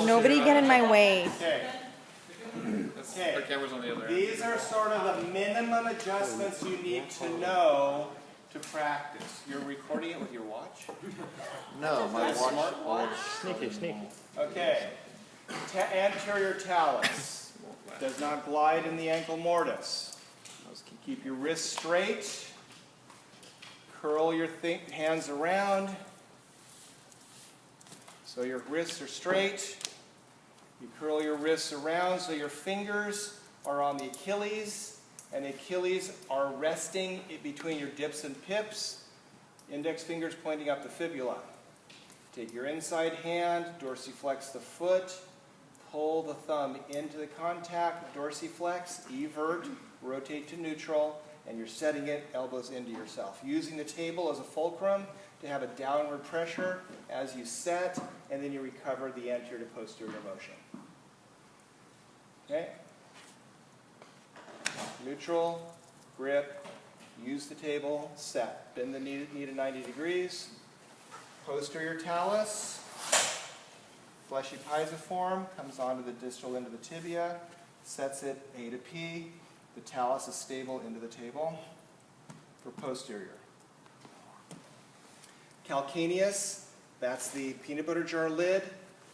Nobody get in my way. Okay. Our camera's on the other end. These are sort of the minimum adjustments you need to know to practice. You're recording it with your watch? No, my watch. Smartwatch? Sneaky. Okay. Anterior talus. Does not glide in the ankle mortise. Keep your wrists straight. Curl your hands around so your wrists are straight. You curl your wrists around so your fingers are on the Achilles, and the Achilles are resting between your dips and pips. Index fingers pointing up the fibula. Take your inside hand, dorsiflex the foot, pull the thumb into the contact, dorsiflex, evert, rotate to neutral, and you're setting it elbows into yourself. Using the table as a fulcrum to have a downward pressure as you set, and then you recover the anterior to posterior motion. Okay? Neutral, grip, use the table, set. Bend the knee to 90 degrees. Posterior talus, fleshy piezoform, comes onto the distal end of the tibia, sets it A to P. The talus is stable into the table for posterior. Calcaneus, that's the peanut butter jar lid.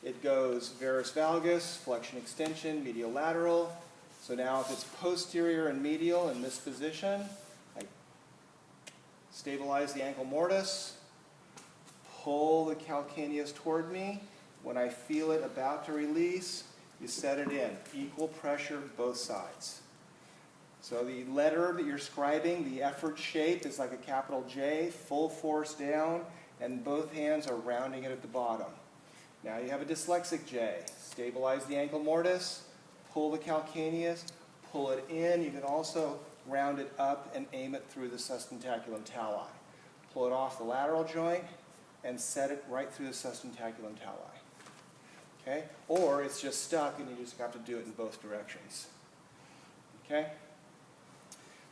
It goes varus valgus, flexion extension, medial lateral. So now if it's posterior and medial in this position, I stabilize the ankle mortise, pull the calcaneus toward me. When I feel it about to release, you set it in. Equal pressure both sides. So the letter that you're scribing, the effort shape, is like a capital J, full force down, and both hands are rounding it at the bottom. Now you have a dyslexic J. Stabilize the ankle mortise, pull the calcaneus, pull it in. You can also round it up and aim it through the sustentaculum tali. Pull it off the lateral joint and set it right through the sustentaculum tali. Okay? Or it's just stuck and you just have to do it in both directions. Okay?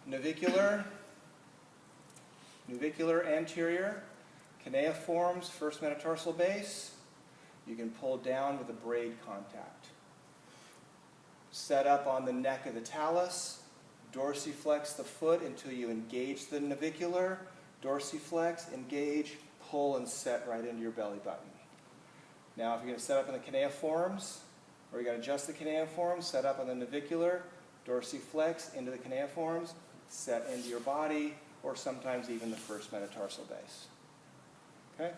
Navicular anterior, cuneiforms, first metatarsal base. You can pull down with a braid contact. Set up on the neck of the talus, dorsiflex the foot until you engage the navicular, dorsiflex, engage, pull, and set right into your belly button. Now if you're going to set up in the cuneiforms, or you're going to adjust the cuneiforms, set up on the navicular, dorsiflex into the cuneiforms, set into your body, or sometimes even the first metatarsal base. Okay?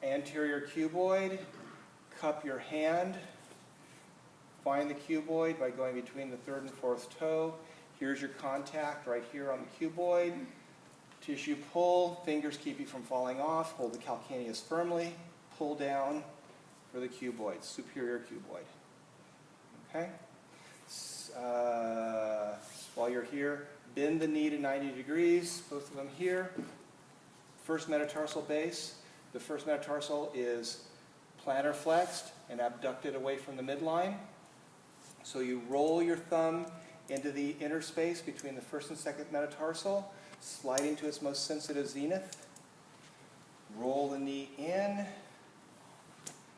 Anterior cuboid, cup your hand, find the cuboid by going between the third and fourth toe. Here's your contact right here on the cuboid. Tissue pull, fingers keep you from falling off, hold the calcaneus firmly, pull down for the cuboid, superior cuboid. Okay? While you're here, bend the knee to 90 degrees, both of them here. First metatarsal base. The first metatarsal is plantar flexed and abducted away from the midline. So you roll your thumb into the inner space between the first and second metatarsal, sliding to its most sensitive zenith. Roll the knee in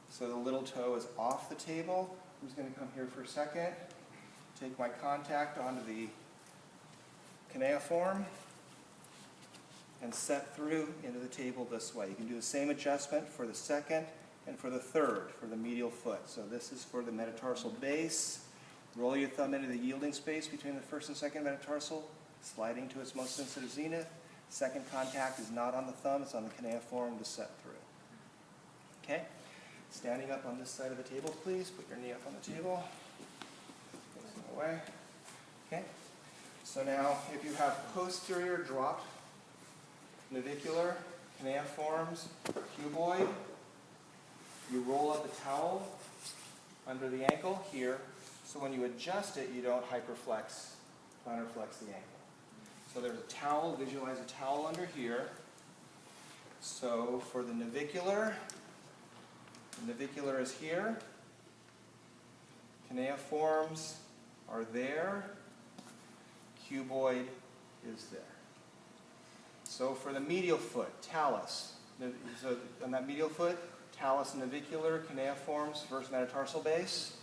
so the little toe is off the table. I'm just going to come here for a second. Take my contact onto the cuneiform and set through into the table this way. You can do the same adjustment for the second and for the third, for the medial foot. So this is for the metatarsal base. Roll your thumb into the yielding space between the first and second metatarsal, sliding to its most sensitive zenith. Second contact is not on the thumb, it's on the cuneiform to set through. Okay? Standing up on this side of the table, please. Put your knee up on the table. Facing away. Okay? So now, if you have posterior dropped navicular, cuneiforms, cuboid, you roll up a towel under the ankle here, so when you adjust it, you don't hyperflex, plantar flex the ankle. So there's a towel, visualize a towel under here. So for the navicular is here, cuneiforms are there, cuboid is there. So for the medial foot, talus, so on that medial foot, Talus navicular, cuneiforms, first metatarsal base.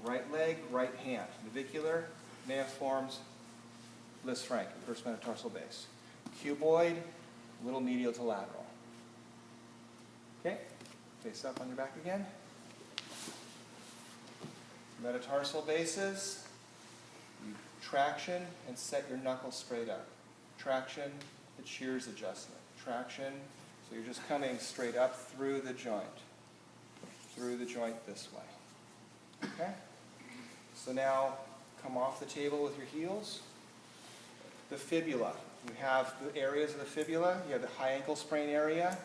Right leg, right hand. Navicular, cuneiforms, Lisfranc, first metatarsal base. Cuboid, little medial to lateral. Okay, face up on your back again. Metatarsal bases, you traction and set your knuckles straight up. Traction, the shears adjustment. Traction, so you're just coming straight up through the joint this way. Okay? So now come off the table with your heels. The fibula. You have the areas of the fibula. You have the high ankle sprain area.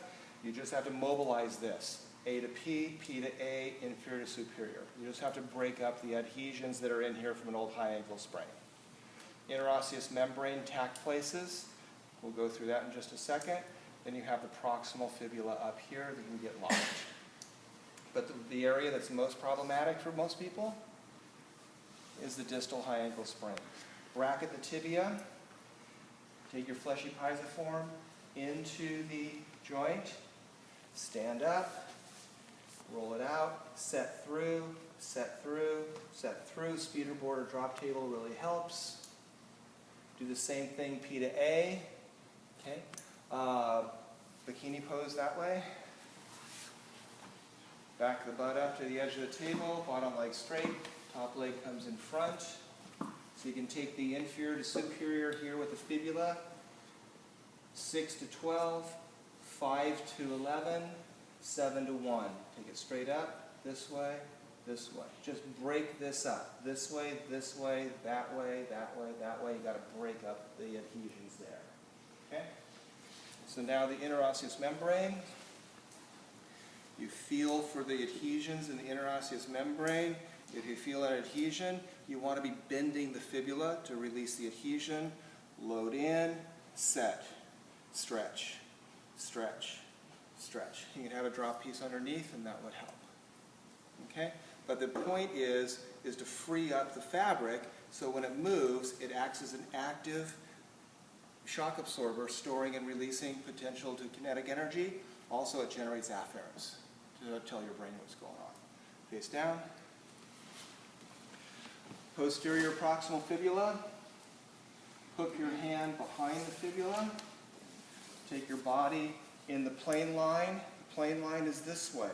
You just have to mobilize this. A to P, P to A, inferior to superior. You just have to break up the adhesions that are in here from an old high ankle sprain. Interosseous membrane tack places. We'll go through that in just a second. Then you have the proximal fibula up here that can get lodged. But the area that's most problematic for most people is the distal high ankle sprain. Bracket the tibia. Take your fleshy pisiform into the joint. Stand up. Roll it out, set through, set through, set through. Speeder board or drop table really helps. Do the same thing P to A. Okay. Bikini pose that way. Back the butt up to the edge of the table, bottom leg straight, top leg comes in front. So you can take the inferior to superior here with the fibula. 6 to 12, 5 to 11, 7 to 1. Take it straight up, this way, this way. Just break this up. This way, that way, that way, that way. You've got to break up the adhesions there. Okay? So now the interosseous membrane. You feel for the adhesions in the interosseous membrane. If you feel an adhesion, you want to be bending the fibula to release the adhesion. Load in, set, stretch, stretch, stretch. You can have a drop piece underneath and that would help. Okay? But the point is to free up the fabric so when it moves, it acts as an active shock absorber, storing and releasing potential to kinetic energy. Also, it generates afferents to tell your brain what's going on. Face down. Posterior proximal fibula. Hook your hand behind the fibula. Take your body in the plane line. The plane line is this way.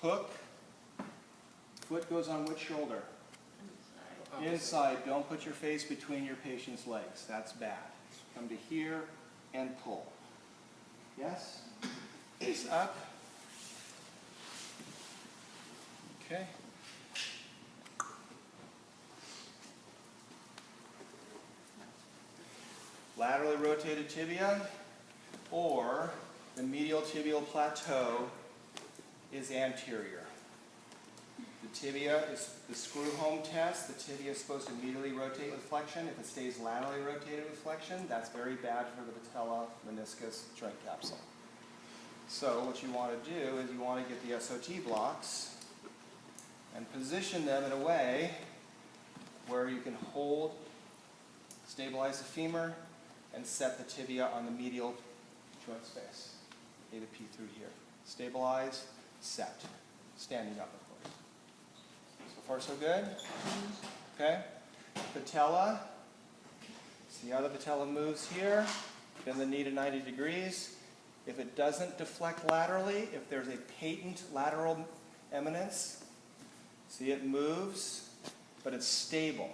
Hook. Foot goes on which shoulder? Inside. Don't put your face between your patient's legs. That's bad. Come to here and pull. Yes? Face up. Okay. Laterally rotated tibia, or the medial tibial plateau is anterior. The tibia is the screw home test. The tibia is supposed to medially rotate with flexion. If it stays laterally rotated with flexion, that's very bad for the patella, meniscus, joint capsule. So what you want to do is you want to get the SOT blocks and position them in a way where you can hold, stabilize the femur, and set the tibia on the medial joint space. A to P through here. Stabilize, set. Standing up, of course. So far, so good? Okay. Patella. See how the patella moves here? Bend the knee to 90 degrees. If it doesn't deflect laterally, if there's a patent lateral eminence, see it moves, but it's stable.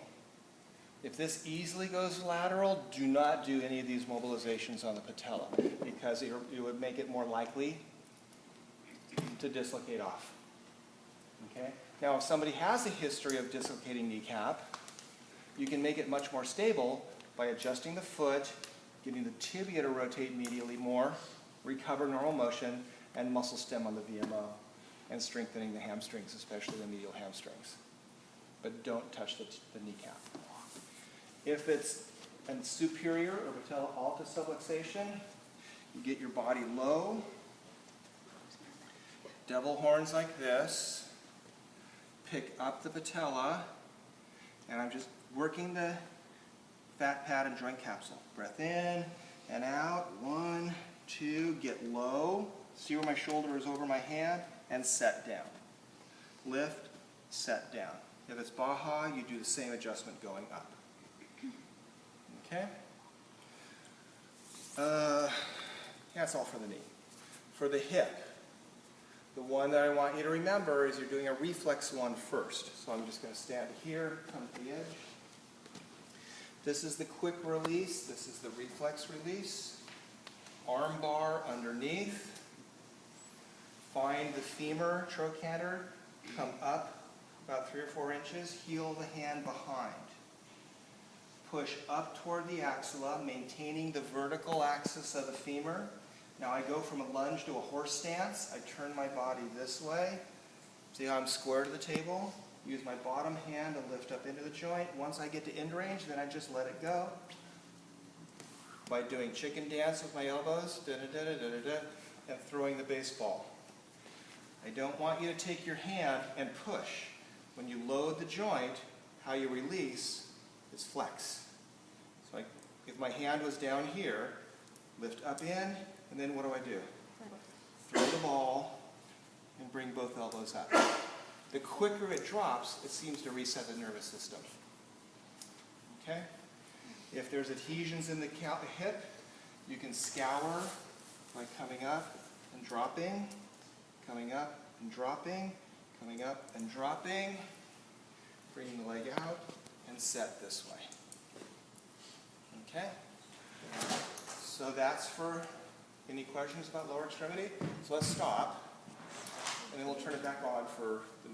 If this easily goes lateral, do not do any of these mobilizations on the patella because it would make it more likely to dislocate off. Okay? Now, if somebody has a history of dislocating kneecap, you can make it much more stable by adjusting the foot, getting the tibia to rotate medially more, recover normal motion, and muscle stem on the VMO, and strengthening the hamstrings, especially the medial hamstrings. But don't touch the kneecap. If it's a superior or patella alta subluxation, you get your body low, devil horns like this, pick up the patella, and I'm just working the fat pad and joint capsule. Breath in and out, 1, 2, get low, See where my shoulder is over my hand, and set down. Lift, set down. If it's Baja, you do the same adjustment going up. Okay? That's all for the knee. For the hip, the one that I want you to remember is you're doing a reflex one first. So I'm just going to stand here, come to the edge. This is the quick release. This is the reflex release. Arm bar underneath. Find the femur trochanter. Come up about 3 or 4 inches. Heel the hand behind. Push up toward the axilla, maintaining the vertical axis of the femur. Now I go from a lunge to a horse stance. I turn my body this way. See how I'm square to the table? Use my bottom hand to lift up into the joint. Once I get to end range, then I just let it go. By doing chicken dance with my elbows, da-da-da-da-da-da, and throwing the baseball. I don't want you to take your hand and push. When you load the joint, how you release is flex. So if my hand was down here, lift up in, and then what do? Throw the ball and bring both elbows up. The quicker it drops, it seems to reset the nervous system. Okay? If there's adhesions in the hip, you can scour by coming up and dropping, coming up and dropping, coming up and dropping, bringing the leg out, and set this way. Okay? So that's for any questions about lower extremity. So let's stop, and then we'll turn it back on for the next.